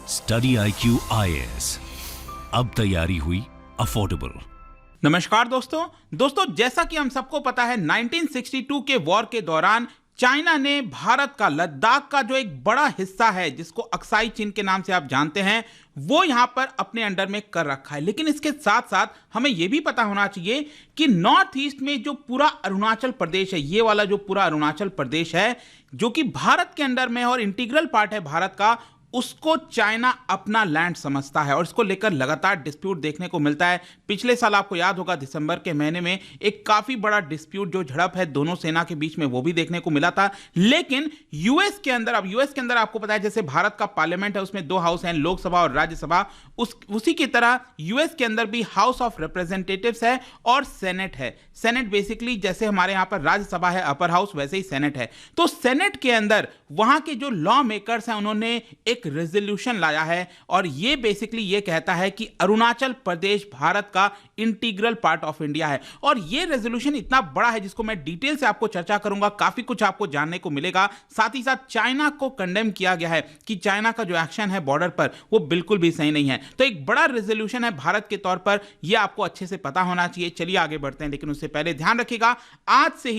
Study IQ IAS, अब तैयारी हुई अफोर्डेबल। नमस्कार दोस्तों, जैसा कि हम सबको पता है 1962 के वॉर के दौरान चाइना ने भारत का लद्दाख का जो एक बड़ा हिस्सा है जिसको अक्साई चीन के नाम से आप जानते हैं, वो यहां पर अपने अंडर में कर रखा है। लेकिन इसके साथ साथ हमें यह भी पता होना चाहिए कि नॉर्थ ईस्ट में जो पूरा अरुणाचल प्रदेश है, ये वाला जो पूरा अरुणाचल प्रदेश है जो कि भारत के अंडर में और इंटीग्रल पार्ट है भारत का, उसको चाइना अपना लैंड समझता है और इसको लेकर लगातार डिस्प्यूट देखने को मिलता है। पिछले साल आपको याद होगा दिसंबर के महीने में एक काफी बड़ा डिस्प्यूट जो झड़प है दोनों सेना के बीच में, वो भी देखने को मिला था। लेकिन यूएस के अंदर आपको पता है जैसे भारत का पार्लियामेंट है उसमें दो हाउस हैं, लोकसभा और राज्यसभा, उसी की तरह यूएस के अंदर भी हाउस ऑफ रिप्रेजेंटेटिव्स है और सेनेट है। सेनेट बेसिकली जैसे हमारे यहां पर राज्यसभा है अपर हाउस, वैसे ही सेनेट है। तो सेनेट के अंदर वहां के जो लॉ मेकर्स हैं उन्होंने एक रेजोल्यूशन लाया है और ये बेसिकली ये कहता है कि अरुणाचल प्रदेश भारत का इंटीग्रल पार्ट ऑफ इंडिया है। और ये रेजोल्यूशन इतना बड़ा है जिसको मैं डिटेल से आपको चर्चा करूंगा, काफी कुछ आपको जानने को मिलेगा। साथ ही साथ चाइना को कंडेम किया गया है कि चाइना का जो एक्शन है बॉर्डर पर वो बिल्कुल भी सही नहीं है। तो एक बड़ा रेजोल्यूशन है भारत के तौर पर, यह आपको अच्छे से पता होना चाहिए। चलिए आगे बढ़ते हैं, लेकिन उससे पहले ध्यान रखिएगा आज से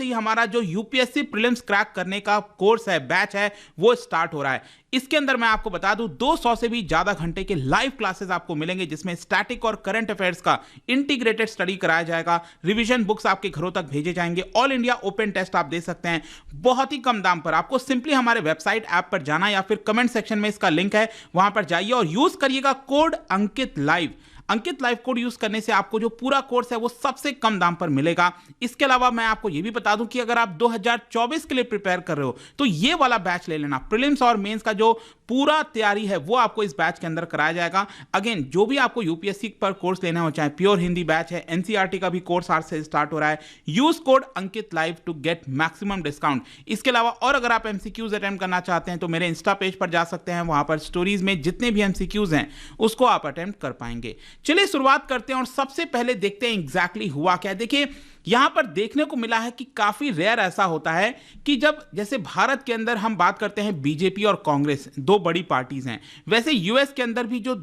ही हमारा जो यूपीएससी प्रीलिम्स क्रैक करने का कोर्स है, बैच है, वो स्टार्ट हो रहा है। इसके अंदर मैं आपको बता दूं 200 से भी ज्यादा घंटे के लाइव क्लासेस आपको मिलेंगे जिसमें स्टैटिक और करंट अफेयर्स का इंटीग्रेटेड स्टडी कराया जाएगा। रिवीजन बुक्स आपके घरों तक भेजे जाएंगे। ऑल इंडिया ओपन टेस्ट आप दे सकते हैं बहुत ही कम दाम पर। आपको सिंपली हमारे वेबसाइट ऐप पर जाना या फिर कमेंट सेक्शन में इसका लिंक है, वहां पर जाइए और यूज करिएगा code Ankit live code use करने से आपको जो पूरा कोर्स है वो सबसे कम दाम पर मिलेगा। इसके अलावा मैं आपको ये भी बता दूं कि अगर आप 2024 के लिए प्रिपेयर कर रहे हो तो ये वाला बैच ले लेना। प्रीलिम्स और मेंस का जो पूरा तैयारी है वो आपको इस बैच के अंदर कराया जाएगा। अगेन जो भी आपको यूपीएससी पर कोर्स लेना हो, चाहे प्योर हिंदी बैच है, एनसीईआरटी का भी कोर्स आज से स्टार्ट हो रहा है, use code Ankit live to get maximum discount. इसके अलावा और अगर आप एमसीक्यूज अटेम्प्ट करना चाहते हैं तो मेरे इंस्टा पेज पर जा सकते हैं, वहां पर स्टोरीज में जितने भी एमसीक्यूज हैं उसको आप अटेम्प्ट कर पाएंगे। चलिए शुरुआत करते हैं और सबसे पहले देखते हैं एग्जैक्टली हुआ क्या। देखिए यहां पर देखने को मिला है कि काफी रेयर ऐसा होता है कि जब जैसे भारत के अंदर हम बात करते हैं बीजेपी और कांग्रेस, दो बड़ी पार्टीज हैं, वैसे यूएस के अंदर भी जो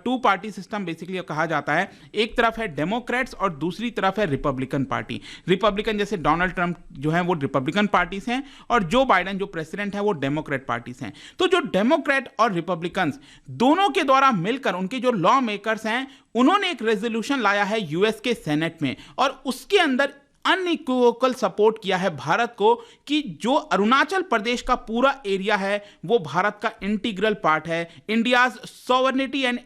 टू पार्टी सिस्टम बेसिकली कहा जाता है, एक तरफ है डेमोक्रेट्स और दूसरी तरफ है रिपब्लिकन पार्टी। रिपब्लिकन जैसे डोनाल्ड ट्रंप जो है वो रिपब्लिकन पार्टी से हैं और जो बाइडेन जो प्रेसिडेंट है वो डेमोक्रेट पार्टी से हैं। तो जो डेमोक्रेट और रिपब्लिकन दोनों के द्वारा मिलकर उनके जो लॉ मेकर्स हैं उन्होंने एक रेजोल्यूशन लाया है यूएस के सेनेट में और उसके अंदर अनइक्विवोकल सपोर्ट किया है भारत को कि जो अरुणाचल प्रदेश का पूरा एरिया है वो भारत का इंटीग्रल पार्ट है। India's sovereignty and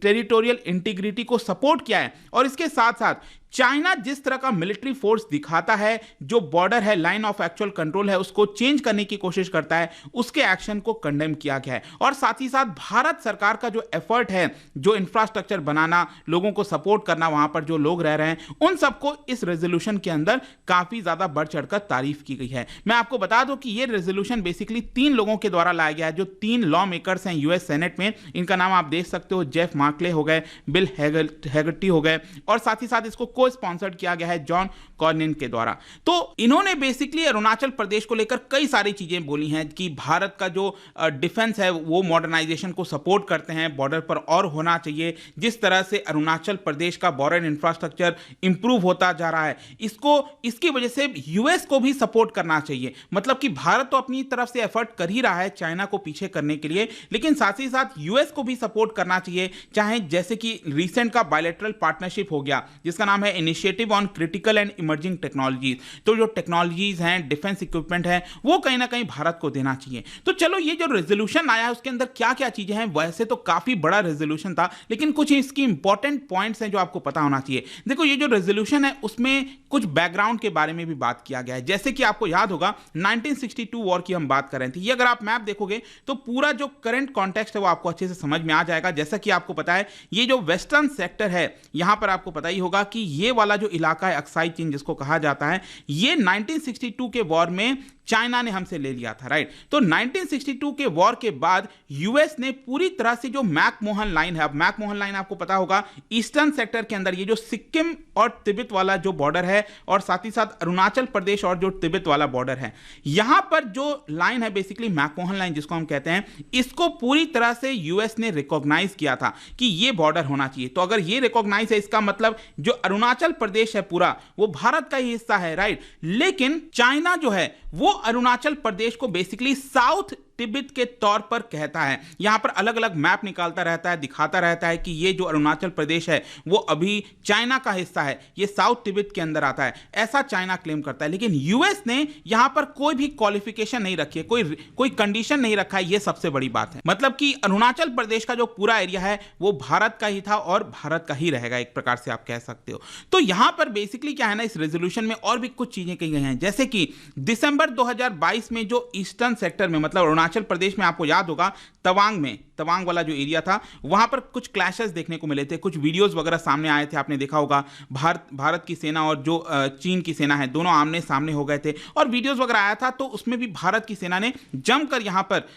territorial integrity को सपोर्ट किया है। और इसके साथ साथ चाइना जिस तरह का मिलिट्री फोर्स दिखाता है, जो बॉर्डर है, लाइन ऑफ एक्चुअल कंट्रोल है, उसको चेंज करने की कोशिश करता है, उसके एक्शन को कंडेम किया गया है। और साथ ही साथ भारत सरकार का जो एफर्ट है, जो इंफ्रास्ट्रक्चर बनाना, लोगों को सपोर्ट करना, वहां पर जो लोग रह रहे हैं, उन सबको इस रेजोल्यूशन के अंदर काफी ज्यादा बढ़ चढ़कर तारीफ की गई है। मैं आपको बता दूं कि यह रेजोल्यूशन बेसिकली 3 लोगों के द्वारा लाया गया है, जो 3 लॉ मेकर्स हैं यूएस सेनेट में। इनका नाम आप देख सकते हो, जेफ मार्कले हो गए, बिल हैगर्टी हो गए और साथ ही साथ इसको स्पॉन्सर्ड किया गया है जॉन कॉर्निन के द्वारा। तो इन्होंने बेसिकली अरुणाचल प्रदेश को लेकर कई सारी चीजें बोली हैं कि भारत का जो डिफेंस है वो मॉडर्नाइजेशन को सपोर्ट करते हैं, बॉर्डर पर और होना चाहिए। जिस तरह से अरुणाचल प्रदेश का बॉर्डर इंफ्रास्ट्रक्चर इंप्रूव होता जा रहा है, इसकी वजह से यूएस को भी सपोर्ट करना चाहिए। मतलब कि भारत तो अपनी तरफ से एफर्ट कर ही रहा है चाइना को पीछे करने के लिए, लेकिन साथ ही साथ यूएस को भी सपोर्ट करना चाहिए। चाहे जैसे कि रिसेंट का बायलैटरल पार्टनरशिप हो गया जिसका नाम है initiative on critical and emerging technologies. तो जो टेक्नोलॉजीज हैं, डिफेंस इक्विपमेंट है, वो कहीं ना कहीं भारत को देना चाहिए। तो चलो ये जो रेजोल्यूशन आया है उसके अंदर क्या क्या चीजें हैं, वैसे तो काफी बड़ा रेजोल्यूशन था, लेकिन कुछ इसकी इंपॉर्टेंट पॉइंट्स हैं जो आपको पता होना चाहिए। देखो ये जो रेजोल्यूशन है उसमें कुछ बैकग्राउंड के बारे में भी बात किया गया है। जैसे कि आपको याद होगा 1962 वॉर की हम बात कर रहे थे। ये अगर आप मैप देखोगे तो पूरा जो करंट कॉन्टेक्स्ट है वो आपको अच्छे से समझ में आ जाएगा। जैसा कि आपको पता है ये जो वेस्टर्न सेक्टर है, यहां पर आपको पता ही होगा कि ये वाला जो इलाका है अक्साई चीन जिसको कहा जाता है, ये 1962 के वॉर में चाइना ने हमसे ले लिया था, राइट। तो 1962 के वॉर के बाद यूएस ने पूरी तरह से जो मैकमोहन लाइन है, अब मैकमोहन लाइन आपको पता होगा ईस्टर्न सेक्टर के अंदर ये जो सिक्किम और तिब्बत वाला जो बॉर्डर है और साथ ही साथ अरुणाचल प्रदेश और जो तिब्बत वाला बॉर्डर है, यहां पर जो लाइन है बेसिकली मैकमोहन लाइन जिसको हम कहते हैं, इसको पूरी तरह से यूएस ने रिकॉग्नाइज किया था कि ये बॉर्डर होना चाहिए। तो अगर ये रिकॉग्नाइज है, इसका मतलब जो अरुणाचल प्रदेश है पूरा वो भारत का ही हिस्सा है, राइट। लेकिन चाइना जो है वो अरुणाचल प्रदेश को बेसिकली साउथ तिब्बत के तौर पर कहता है। यहां पर अलग अलग मैप निकालता रहता है, दिखाता रहता है कि ये जो अरुणाचल प्रदेश है वो अभी चाइना का हिस्सा है, ये साउथ तिब्बत के अंदर आता है, ऐसा चाइना क्लेम करता है। लेकिन यूएस ने यहां पर कोई भी क्वालिफिकेशन नहीं रखी है, कोई कंडीशन नहीं रखा है, ये सबसे बड़ी बात है। मतलब कि अरुणाचल प्रदेश का जो पूरा एरिया है वो भारत का ही था और भारत का ही रहेगा, एक प्रकार से आप कह सकते हो। तो यहां पर बेसिकली क्या है ना, इस रेजोल्यूशन में और भी कुछ चीजें कही गई हैं, जैसे कि दिसंबर 2022 में जो ईस्टर्न सेक्टर में, मतलब अरुणाचल प्रदेश में, आपको याद होगा तवांग वाला जो एरिया था, वहां पर कुछ क्लैशेस देखने को मिले थे, कुछ वीडियोस वगैरह सामने आए थे, आपने देखा होगा। भारत की सेना और जो चीन की सेना है दोनों आमने सामने हो गए थे और वीडियोस वगैरह आया था। तो उसमें भी भारत की सेना ने जमकर यहां पर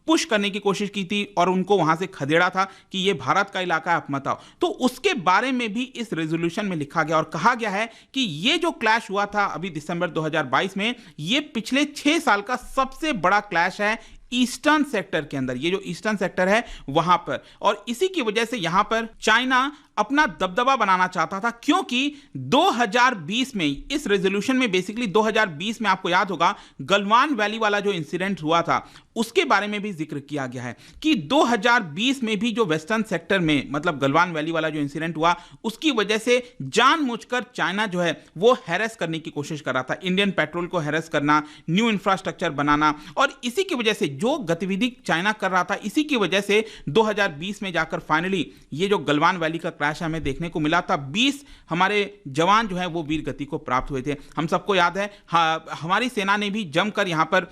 पुश करने की कोशिश की थी और उनको वहां से खदेड़ा था कि ये भारत का इलाका है, आप मत आओ। तो उसके बारे में भी इस रेजोल्यूशन में लिखा गया और कहा गया है कि ये जो क्लैश हुआ था अभी दिसंबर 2022 में, ये पिछले 6 साल का सबसे बड़ा क्लैश है ईस्टर्न सेक्टर के अंदर, ये जो ईस्टर्न सेक्टर है वहां पर। और इसी की वजह से यहां पर चाइना अपना दबदबा बनाना चाहता था, क्योंकि 2020 में इस रेजोल्यूशन में बेसिकली 2020 में आपको याद होगा गलवान वैली वाला जो इंसिडेंट हुआ था उसके बारे में भी जिक्र किया गया है कि 2020 में भी जो वेस्टर्न सेक्टर में, मतलब गलवान वैली वाला जो इंसिडेंट हुआ, उसकी वजह से जानबूझकर चाइना जो है वो हैरेस करने की कोशिश कर रहा था, इंडियन पेट्रोल को हैरेस करना, न्यू इंफ्रास्ट्रक्चर बनाना। और इसी की वजह से जो गतिविधि चाइना कर रहा था, इसी की वजह से 2020 में जाकर फाइनली ये जो गलवान वैली का क्लैश हमें देखने को मिला था। 20 हमारे जवान जो है वो वीर गति को प्राप्त हुए थे। हम सबको याद है, हमारी सेना ने भी जमकर यहां पर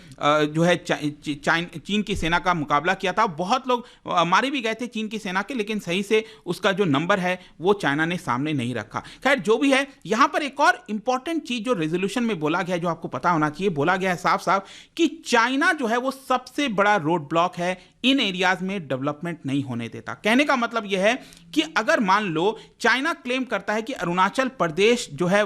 जो है चीन की सेना का मुकाबला किया था। बहुत लोग मारे भी गए थे चीन की सेना के, लेकिन सही से उसका जो नंबर है वो चाइना ने सामने नहीं रखा। खैर जो भी है, यहां पर एक और इंपॉर्टेंट चीज जो रेजोल्यूशन में बोला गया है, जो आपको पता होना चाहिए, बोला गया है साफ साफ कि चाइना जो है वो सबसे बड़ा रोड ब्लॉक है, इन एरियाज में डेवलपमेंट नहीं होने देता। कहने का मतलब यह है कि अगर मान लो चाइना क्लेम करता है कि अरुणाचल प्रदेश जो है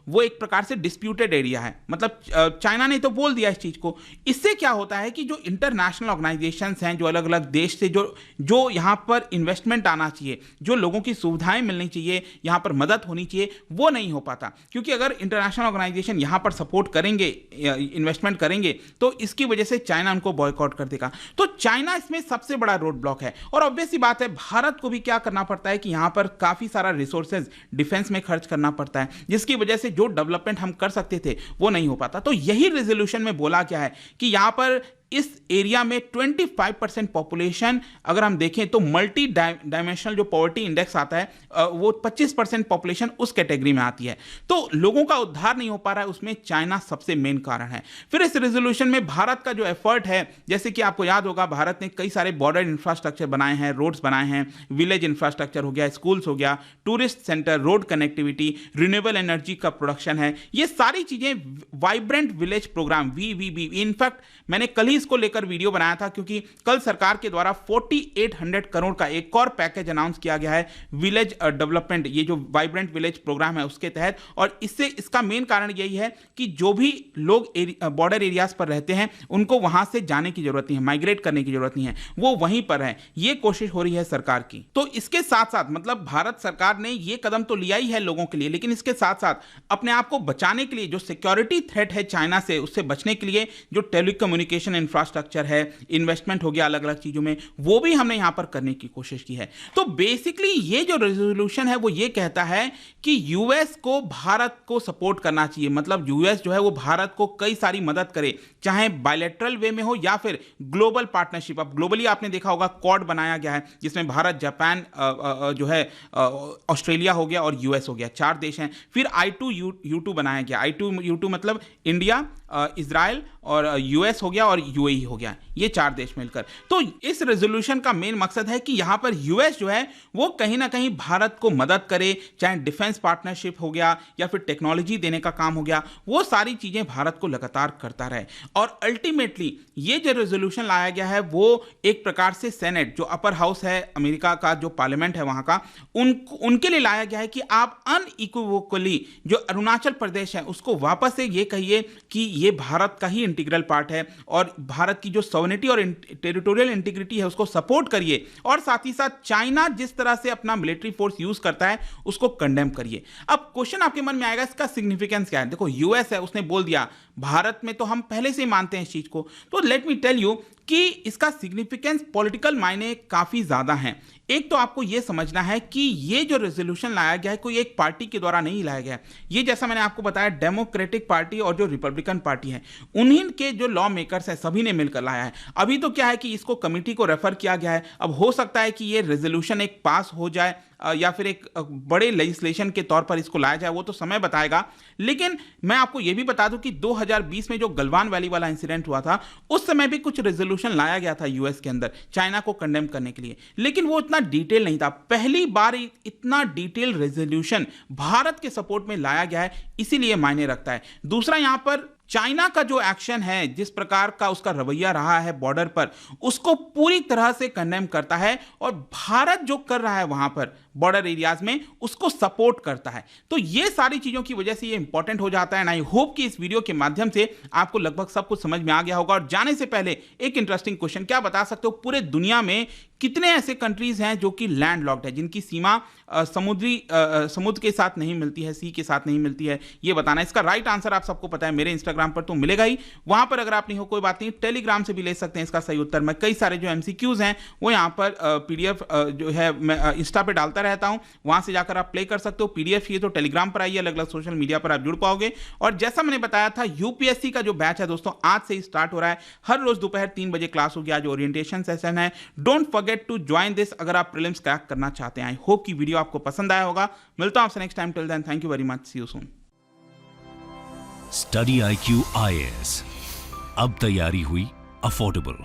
वो एक प्रकार से डिस्प्यूटेड एरिया है, मतलब चाइना ने तो बोल दिया इस चीज को, इससे क्या होता है कि जो इंटरनेशनल ऑर्गेनाइजेशंस हैं, जो अलग अलग देश से जो यहां पर इन्वेस्टमेंट आना चाहिए, जो लोगों की सुविधाएं मिलनी चाहिए, यहां पर मदद होनी चाहिए, वो नहीं हो पाता। क्योंकि अगर इंटरनेशनल ऑर्गेनाइजेशन यहां पर सपोर्ट करेंगे, इन्वेस्टमेंट करेंगे, तो इसकी वजह से चाइना उनको बॉयकॉट कर देगा। तो चाइना इसमें सबसे बड़ा रोड ब्लॉक है। और ऑब्वियस सी बात है, भारत को भी क्या करना पड़ता है कि यहां पर काफी सारा रिसोर्सेज डिफेंस में खर्च करना पड़ता है, जिसकी वजह से जो डेवलपमेंट हम कर सकते थे वो नहीं हो पाता। तो यही रेजोल्यूशन में बोला गया है कि यहां पर इस एरिया में 25% पॉपुलेशन, अगर हम देखें तो मल्टी डायमेंशनल जो पॉवर्टी इंडेक्स आता है वो 25% पॉपुलेशन उस कैटेगरी में आती है। तो लोगों का उद्धार नहीं हो पा रहा है, उसमें चाइना सबसे मेन कारण है। फिर इस रेजोल्यूशन में भारत का जो एफर्ट है, जैसे कि आपको याद होगा, भारत ने कई सारे बॉर्डर इंफ्रास्ट्रक्चर बनाए हैं, रोड्स बनाए हैं, विलेज इंफ्रास्ट्रक्चर हो गया, स्कूल्स हो गया, tourist centre, road connectivity, renewable energy का प्रोडक्शन है, ये सारी चीजें vibrant village programme VVV। In fact मैंने कल ही इसको लेकर वीडियो बनाया था, क्योंकि कल सरकार के द्वारा 4800 करोड़ का एक और पैकेज अनाउंस किया गया है विलेज डेवलपमेंट, ये जो वाइब्रेंट विलेज प्रोग्राम है उसके तहत। और इसका मेन कारण यही है कि जो भी लोग बॉर्डर एरियाज पर रहते हैं उनको वहां से जाने की जरूरत नहीं है, माइग्रेट करने की जरूरत नहीं है, वो वहीं पर है। ये कोशिश हो रही है सरकार की। तो इसके साथ साथ, मतलब भारत सरकार ने ये कदम तो लिया ही है लोगों के लिए, लेकिन इसके साथ साथ अपने आप को बचाने के लिए, जो सिक्योरिटी थ्रेट है चाइना से, उससे बचने के लिए जो टेलीकम्युनिकेशन इंफ्रास्ट्रक्चर है, इन्वेस्टमेंट हो गया अलग अलग चीजों में, वो भी हमने यहां पर करने की कोशिश की है। तो बेसिकली ये जो रेजोल्यूशन है वो ये कहता है कि यूएस को भारत को सपोर्ट करना चाहिए, मतलब यूएस जो है वो भारत को कई सारी मदद करे, चाहे बायलैटरल वे में हो या फिर ग्लोबल पार्टनरशिप। अब ग्लोबली आपने देखा होगा क्वाड बनाया गया है, जिसमें भारत, जापान जो है, ऑस्ट्रेलिया हो गया और यूएस हो गया, 4 देश हैं। फिर I2U2 बनाया गया। I2U2 मतलब इंडिया, इजराइल और यूएस हो गया, और यूएई हो गया, ये 4 देश मिलकर। तो इस रेजोल्यूशन का मेन मकसद है कि यहाँ पर यूएस जो है वो कहीं ना कहीं भारत को मदद करे, चाहे डिफेंस पार्टनरशिप हो गया या फिर टेक्नोलॉजी देने का काम हो गया, वो सारी चीजें भारत को लगातार करता रहे। और अल्टीमेटली ये जो रेजोल्यूशन लाया गया है वो एक प्रकार से सेनेट, जो अपर हाउस है अमेरिका का, जो पार्लियामेंट है वहां का, उनके लिए लाया गया है कि आप अनइक्विवोकली जो अरुणाचल प्रदेश है उसको वापस से ये कहिए कि ये भारत का ही इंटीग्रल पार्ट है और भारत की जो सॉवरेनिटी और टेरिटोरियल इंटीग्रिटी है उसको सपोर्ट करिए, और साथ ही साथ चाइना जिस तरह से अपना मिलिट्री फोर्स यूज करता है उसको कंडेम करिए। अब क्वेश्चन आपके मन में आएगा इसका सिग्निफिकेंस क्या है। देखो यूएस है, उसने बोल दिया, भारत में तो हम पहले से ही मानते हैं इस चीज को, तो लेट मी टेल यू कि इसका सिग्निफिकेंस पॉलिटिकल मायने काफी ज्यादा हैं। एक तो आपको यह समझना है कि ये जो रेजोल्यूशन लाया गया है कोई एक पार्टी के द्वारा नहीं लाया गया है, ये जैसा मैंने आपको बताया डेमोक्रेटिक पार्टी और जो रिपब्लिकन पार्टी है उन्हीं के जो लॉ मेकर्स है सभी ने मिलकर लाया है। अभी तो क्या है कि इसको कमिटी को रेफर किया गया है, अब हो सकता है कि ये रेजोल्यूशन एक पास हो जाए या फिर एक बड़े लेजिस्लेशन के तौर पर इसको लाया जाए, वो तो समय बताएगा। लेकिन मैं आपको यह भी बता दूं कि 2020 में जो गलवान वैली वाला इंसिडेंट हुआ था उस समय भी कुछ रेजोल्यूशन लाया गया था यूएस के अंदर चाइना को कंडेम करने के लिए, लेकिन वो इतना डिटेल नहीं था। पहली बार इतना डिटेल रेजोल्यूशन भारत के सपोर्ट में लाया गया है, इसीलिए मायने रखता है। दूसरा, यहां पर चाइना का जो एक्शन है, जिस प्रकार का उसका रवैया रहा है बॉर्डर पर, उसको पूरी तरह से कंडेम करता है और भारत जो कर रहा है वहां पर बॉर्डर एरियाज में उसको सपोर्ट करता है। तो ये सारी चीजों की वजह से ये इंपॉर्टेंट हो जाता है। एंड आई होप कि इस वीडियो के माध्यम से आपको लगभग सब कुछ समझ में आ गया होगा। और जाने से पहले एक इंटरेस्टिंग क्वेश्चन, क्या बता सकते हो पूरे दुनिया में कितने ऐसे कंट्रीज हैं जो कि लैंड लॉक्ड है, जिनकी सीमा समुद्र के साथ नहीं मिलती है, सी के साथ नहीं मिलती है, ये बताना। इसका राइट आंसर आप सबको पता है, मेरे इंस्टाग्राम पर तो मिलेगा ही, वहां पर अगर आप नहीं हो कोई बात नहीं, टेलीग्राम से भी ले सकते हैं इसका सही उत्तर। मैं कई सारे जो एमसीक्यूज हैं वो यहाँ पर पीडीएफ जो है मैं इंस्टा पे डालता रहता हूं, वहां से जाकर आप प्ले कर सकते हो। पीडीएफ ये तो टेलीग्राम पर आइए, अलग अलग सोशल मीडिया पर आप जुड़ पाओगे। और जैसा मैंने बताया था, यूपीएससी का जो बैच है दोस्तों आज से ही स्टार्ट हो रहा है, हर रोज दोपहर 3 बजे क्लास होगी। आज ओरिएंटेशन सेशन है, don't forget to join this अगर आप प्रीलिम्स क्रैक करना चाहते हैं। आई होप कि वीडियो आपको पसंद आया होगा। मिलता हूं आपसे next time, till then thank you very much, see you soon. Study IQ IAS, अब तैयारी हुई अफोर्डेबल।